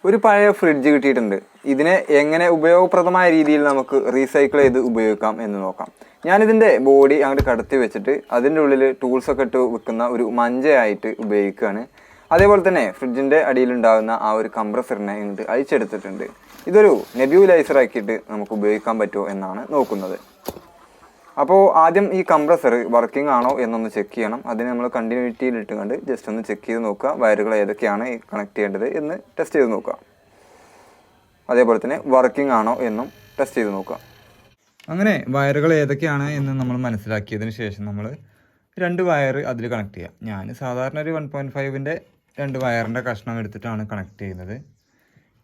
ഒരു പഴയ ഫ്രിഡ്ജ് കിട്ടിയിട്ടുണ്ട്. ഇതിനെ എങ്ങനെ ഉപയോഗപ്രദമായ രീതിയിൽ നമുക്ക് റീസൈക്കിൾ ചെയ്ത് ഉപയോഗിക്കാം എന്ന് നോക്കാം. ഞാനിതിൻ്റെ ബോഡി അങ്ങോട്ട് കടത്തി വെച്ചിട്ട് അതിൻ്റെ ഉള്ളിൽ ടൂൾസൊക്കെ ഇട്ട് വെക്കുന്ന ഒരു മഞ്ചയായിട്ട് ഉപയോഗിക്കുകയാണ്. അതേപോലെ തന്നെ ഫ്രിഡ്ജിൻ്റെ അടിയിലുണ്ടാകുന്ന ആ ഒരു കംപ്രസറിനെ ഇങ്ങോട്ട് അഴിച്ചെടുത്തിട്ടുണ്ട്. ഇതൊരു നെബ്യൂലൈസർ ആക്കിയിട്ട് നമുക്ക് ഉപയോഗിക്കാൻ പറ്റുമോ എന്നാണ് നോക്കുന്നത്. അപ്പോൾ ആദ്യം ഈ കംപ്രസർ വർക്കിംഗ് ആണോ എന്നൊന്ന് ചെക്ക് ചെയ്യണം. അതിന് നമ്മൾ കണ്ടിന്യൂറ്റിയിൽ ഇട്ടുകൊണ്ട് ജസ്റ്റ് ഒന്ന് ചെക്ക് ചെയ്ത് നോക്കുക. വയറുകൾ ഏതൊക്കെയാണ് കണക്ട് ചെയ്യേണ്ടത് എന്ന് ടെസ്റ്റ് ചെയ്ത് നോക്കുക. അതേപോലെ തന്നെ വർക്കിംഗ് ആണോ എന്നും ടെസ്റ്റ് ചെയ്ത് നോക്കുക. അങ്ങനെ വയറുകൾ ഏതൊക്കെയാണ് എന്ന് നമ്മൾ മനസ്സിലാക്കിയതിന് ശേഷം നമ്മൾ 2 വയർ അതിൽ കണക്ട് ചെയ്യുക. ഞാൻ സാധാരണ ഒരു 1.5-ൻ്റെ 2 വയറിൻ്റെ കഷ്ണം എടുത്തിട്ടാണ് കണക്ട് ചെയ്യുന്നത്.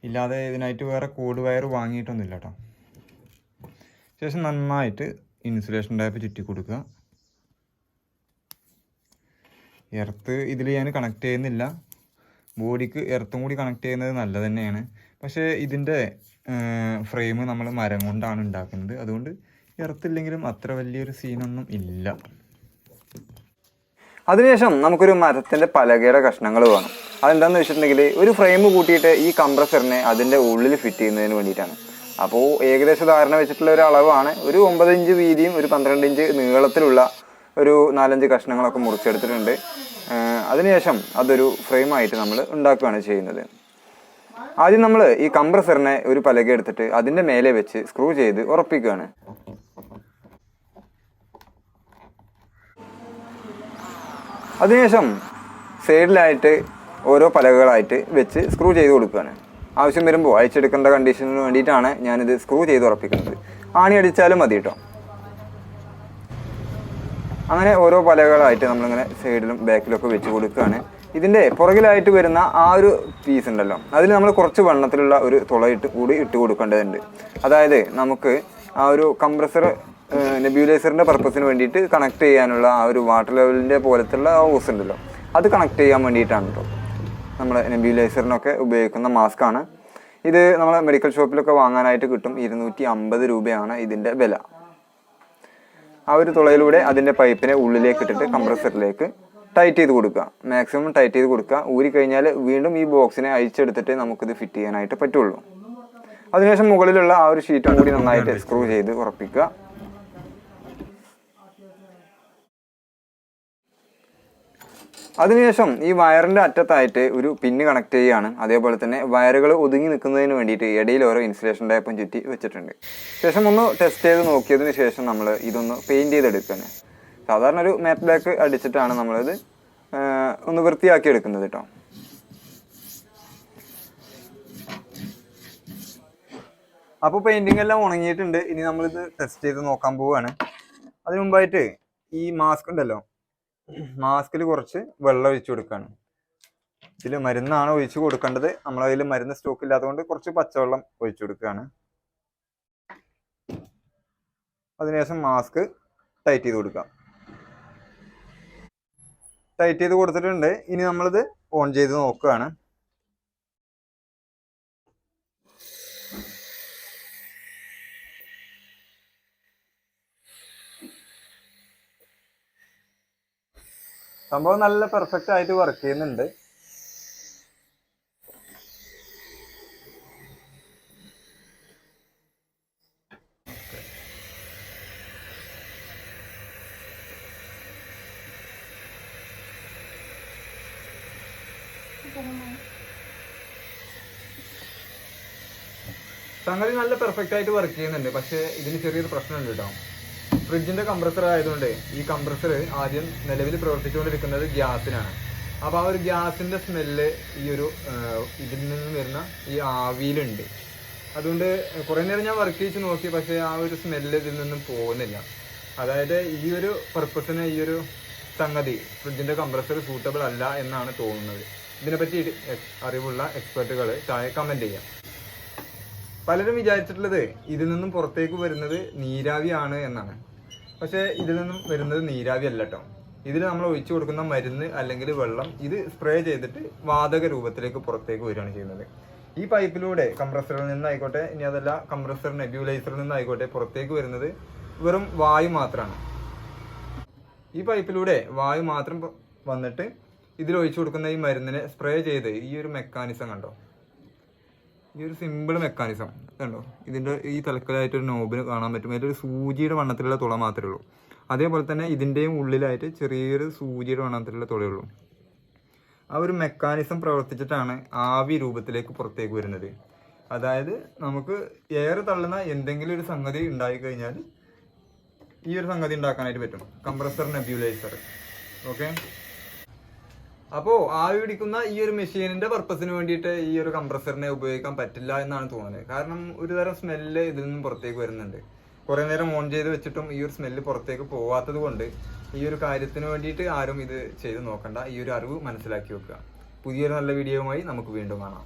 ഇല്ലാതെ ഇതിനായിട്ട് വേറെ കോഡ് വയർ വാങ്ങിയിട്ടൊന്നുമില്ല കേട്ടോ. ശേഷം നന്നായിട്ട് ഇൻസുലേഷൻ ടൈപ്പ് ചുറ്റി കൊടുക്കുക. എർത്ത് ഇതിൽ ഞാൻ കണക്ട് ചെയ്യുന്നില്ല. ബോഡിക്ക് എർത്തും കൂടി കണക്ട് ചെയ്യുന്നത് നല്ലത് തന്നെയാണ്. പക്ഷേ ഇതിൻ്റെ ഫ്രെയിം നമ്മൾ മരം കൊണ്ടാണ് ഉണ്ടാക്കുന്നത്. അതുകൊണ്ട് എർത്തില്ലെങ്കിലും അത്ര വലിയൊരു സീനൊന്നും ഇല്ല. അതിനുശേഷം നമുക്കൊരു മരത്തിൻ്റെ പലകയുടെ കഷ്ണങ്ങൾ വേണം. അതെന്താണെന്ന് വെച്ചിട്ടുണ്ടെങ്കിൽ ഒരു ഫ്രെയിം കൂട്ടിയിട്ട് ഈ കംപ്രസറിനെ അതിൻ്റെ ഉള്ളിൽ ഫിറ്റ് ചെയ്യുന്നതിന് വേണ്ടിയിട്ടാണ്. അപ്പോൾ ഏകദേശം ധാരണ വെച്ചിട്ടുള്ള ഒരു അളവാണ്. ഒരു 9 ഇഞ്ച് വീതിയും ഒരു 12 ഇഞ്ച് നീളത്തിലുള്ള ഒരു 4-5 കഷ്ണങ്ങളൊക്കെ മുറിച്ചെടുത്തിട്ടുണ്ട്. അതിനുശേഷം അതൊരു ഫ്രെയിമായിട്ട് നമ്മൾ ഉണ്ടാക്കുകയാണ് ചെയ്യുന്നത്. ആദ്യം നമ്മൾ ഈ കംപ്രസറിനെ ഒരു പലക എടുത്തിട്ട് അതിൻ്റെ മേലെ വെച്ച് സ്ക്രൂ ചെയ്ത് ഉറപ്പിക്കുകയാണ്. അതിനുശേഷം സൈഡിലായിട്ട് ഓരോ പലകകളായിട്ട് വെച്ച് സ്ക്രൂ ചെയ്ത് കൊടുക്കുകയാണ്. ആവശ്യം വരുമ്പോൾ അയച്ചെടുക്കേണ്ട കണ്ടീഷന് വേണ്ടിയിട്ടാണ് ഞാനിത് സ്ക്രൂ ചെയ്ത് ഉറപ്പിക്കുന്നത്. ആണി അടിച്ചാലും മതി കേട്ടോ. അങ്ങനെ ഓരോ പലകളായിട്ട് നമ്മളിങ്ങനെ സൈഡിലും ബാക്കിലൊക്കെ വെച്ച് കൊടുക്കുകയാണ്. ഇതിൻ്റെ പുറകിലായിട്ട് വരുന്ന ആ ഒരു പീസ് ഉണ്ടല്ലോ, അതിൽ നമ്മൾ കുറച്ച് വണ്ണത്തിലുള്ള ഒരു തുള കൂടി ഇട്ട് കൊടുക്കേണ്ടതുണ്ട്. അതായത് നമുക്ക് ആ ഒരു കംപ്രസർ നെബ്യൂലൈസറിൻ്റെ പർപ്പസിന് വേണ്ടിയിട്ട് കണക്ട് ചെയ്യാനുള്ള ആ ഒരു വാട്ടർ ലെവലിൻ്റെ പോലത്തുള്ള ആ ഹോസ് ഉണ്ടല്ലോ, അത് കണക്ട് ചെയ്യാൻ വേണ്ടിയിട്ടാണ് കേട്ടോ. നമ്മൾ നെബ്യൂലൈസറിനൊക്കെ ഉപയോഗിക്കുന്ന മാസ്കാണ് ഇത്. നമ്മൾ മെഡിക്കൽ ഷോപ്പിലൊക്കെ വാങ്ങാനായിട്ട് കിട്ടും. 250 രൂപയാണ് ഇതിൻ്റെ വില. ആ ഒരു തുളയിലൂടെ അതിൻ്റെ പൈപ്പിനെ ഉള്ളിലേക്ക് ഇട്ടിട്ട് കംപ്രസറിലേക്ക് ടൈറ്റ് ചെയ്ത് കൊടുക്കുക. മാക്സിമം ടൈറ്റ് ചെയ്ത് കൊടുക്കുക. ഊരിക്കഴിഞ്ഞാൽ വീണ്ടും ഈ ബോക്സിനെ അഴിച്ചെടുത്തിട്ട് നമുക്കിത് ഫിറ്റ് ചെയ്യാനായിട്ട് പറ്റുള്ളൂ. അതിനുശേഷം മുകളിലുള്ള ആ ഒരു ഷീറ്റും കൂടി നന്നായിട്ട് സ്ക്രൂ ചെയ്ത് ഉറപ്പിക്കുക. അതിനുശേഷം ഈ വയറിൻ്റെ അറ്റത്തായിട്ട് ഒരു പിന്ന് കണക്ട് ചെയ്യുകയാണ്. അതേപോലെ തന്നെ വയറുകൾ ഒതുങ്ങി നിൽക്കുന്നതിന് വേണ്ടിയിട്ട് ഇടയിൽ ഓരോ ഇൻസുലേഷൻ ടൈപ്പും ചുറ്റി വെച്ചിട്ടുണ്ട്. ശേഷം ഒന്ന് ടെസ്റ്റ് ചെയ്ത് നോക്കിയതിന് ശേഷം നമ്മൾ ഇതൊന്ന് പെയിൻറ്റ് ചെയ്തെടുക്കുകയാണ്. സാധാരണ ഒരു മാറ്റ് ബ്ലാക്ക് അടിച്ചിട്ടാണ് നമ്മളിത് ഒന്ന് വൃത്തിയാക്കി എടുക്കുന്നത് കേട്ടോ. അപ്പോൾ പെയിൻറ്റിങ് എല്ലാം ഉണങ്ങിയിട്ടുണ്ട്. ഇനി നമ്മളിത് ടെസ്റ്റ് ചെയ്ത് നോക്കാൻ പോവുകയാണ്. അതിന് മുമ്പായിട്ട് ഈ മാസ്ക് ഉണ്ടല്ലോ, മാസ്കിൽ കുറച്ച് വെള്ളം ഒഴിച്ചു കൊടുക്കുകയാണ്. ഇതിൽ മരുന്നാണ് ഒഴിച്ചു കൊടുക്കേണ്ടത്. നമ്മളതിൽ മരുന്ന് സ്റ്റോക്ക് ഇല്ലാത്തതുകൊണ്ട് കുറച്ച് പച്ചവെള്ളം ഒഴിച്ചു കൊടുക്കുകയാണ്. അതിനുശേഷം മാസ്ക് ടൈറ്റ് ചെയ്ത് കൊടുക്കാം. ടൈറ്റ് ചെയ്ത് കൊടുത്തിട്ടുണ്ട്. ഇനി നമ്മളിത് ഓൺ ചെയ്ത് നോക്കുകയാണ്. സംഭവം നല്ല പെർഫെക്റ്റ് ആയിട്ട് വർക്ക് ചെയ്യുന്നുണ്ട്. സംഗതി നല്ല പെർഫെക്റ്റ് ആയിട്ട് വർക്ക് ചെയ്യുന്നുണ്ട്. പക്ഷേ ഇതിന് ചെറിയൊരു പ്രശ്നമുണ്ട് കേട്ടോ. ഫ്രിഡ്ജിൻ്റെ കംപ്രസർ ആയതുകൊണ്ട് ഈ കംപ്രസർ ആദ്യം നിലവിൽ പ്രവർത്തിച്ചുകൊണ്ടിരിക്കുന്നത് ഗ്യാസിനാണ്. അപ്പോൾ ആ ഒരു ഗ്യാസിൻ്റെ സ്മെല്ല് ഈ ഒരു ഇതിൽ നിന്ന് വരുന്ന ഈ ആവിയിലുണ്ട്. അതുകൊണ്ട് കുറേ നേരം ഞാൻ വർക്ക് ചെയ്ത് നോക്കി, പക്ഷേ ആ ഒരു സ്മെല്ല് ഇതിൽ നിന്നും പോകുന്നില്ല. അതായത് ഈ ഒരു പർപ്പസിന് ഈ ഒരു സംഗതി ഫ്രിഡ്ജിൻ്റെ കംപ്രസർ സൂട്ടബിൾ അല്ല എന്നാണ് തോന്നുന്നത്. ഇതിനെപ്പറ്റി അറിവുള്ള എക്സ്പെർട്ടുകൾ താഴെ കമൻറ്റ് ചെയ്യാം. പലരും വിചാരിച്ചിട്ടുള്ളത് ഇതിൽ നിന്നും പുറത്തേക്ക് വരുന്നത് നീരാവിയാണ് എന്നാണ്. പക്ഷേ ഇതിൽ നിന്നും വരുന്നത് നീരാവി അല്ല കേട്ടോ. ഇതിൽ നമ്മൾ ഒഴിച്ചു കൊടുക്കുന്ന മരുന്ന് അല്ലെങ്കിൽ വെള്ളം ഇത് സ്പ്രേ ചെയ്തിട്ട് വാതക രൂപത്തിലേക്ക് പുറത്തേക്ക് വരികയാണ് ചെയ്യുന്നത്. ഈ പൈപ്പിലൂടെ കംപ്രസറിൽ നിന്നായിക്കോട്ടെ, ഇനി അതല്ല കംപ്രസർ നെബ്യൂലൈസറിൽ നിന്നായിക്കോട്ടെ, പുറത്തേക്ക് വരുന്നത് വെറും വായു മാത്രമാണ്. ഈ പൈപ്പിലൂടെ വായു മാത്രം വന്നിട്ട് ഇതിൽ ഒഴിച്ചു കൊടുക്കുന്ന ഈ മരുന്നിനെ സ്പ്രേ ചെയ്ത് ഈ ഒരു മെക്കാനിസം കണ്ടോ, ഈ ഒരു സിമ്പിൾ മെക്കാനിസം കണ്ടോ, ഇതിൻ്റെ ഈ തലക്കലായിട്ടൊരു നോബിന് കാണാൻ പറ്റും. അതിലൊരു സൂചിയുടെ വണ്ണത്തിലുള്ള തുള മാത്രമേ ഉള്ളൂ. അതേപോലെ തന്നെ ഇതിൻ്റെയും ഉള്ളിലായിട്ട് ചെറിയൊരു സൂചിയുടെ വണ്ണത്തിലുള്ള തുളയുള്ളൂ. ആ ഒരു മെക്കാനിസം പ്രവർത്തിച്ചിട്ടാണ് ആവി രൂപത്തിലേക്ക് പുറത്തേക്ക് വരുന്നത്. അതായത് നമുക്ക് എയർ തള്ളുന്ന എന്തെങ്കിലും ഒരു സംഗതി ഉണ്ടായിക്കഴിഞ്ഞാൽ ഈ ഒരു സംഗതി ഉണ്ടാക്കാനായിട്ട് പറ്റും. കംപ്രസർ നെബ്യുലൈസർ. ഓക്കെ, അപ്പോൾ ആവി പിടിക്കുന്ന ഈ ഒരു മെഷീനിന്റെ പർപ്പസിന് വേണ്ടിയിട്ട് ഈ ഒരു കംപ്രസറിനെ ഉപയോഗിക്കാൻ പറ്റില്ല എന്നാണ് തോന്നുന്നത്. കാരണം ഒരു തരം സ്മെല്ല് ഇതിൽ നിന്നും പുറത്തേക്ക് വരുന്നുണ്ട്. കുറേ നേരം ഓൺ ചെയ്ത് വെച്ചിട്ടും ഈ ഒരു സ്മെല്ല് പുറത്തേക്ക് പോവാത്തത് കൊണ്ട് ഈ ഒരു കാര്യത്തിന് വേണ്ടിയിട്ട് ആരും ഇത് ചെയ്ത് നോക്കണ്ട. ഈ ഒരു അറിവ് മനസ്സിലാക്കി വെക്കുക. പുതിയൊരു നല്ല വീഡിയോയുമായി നമുക്ക് വീണ്ടും കാണാം.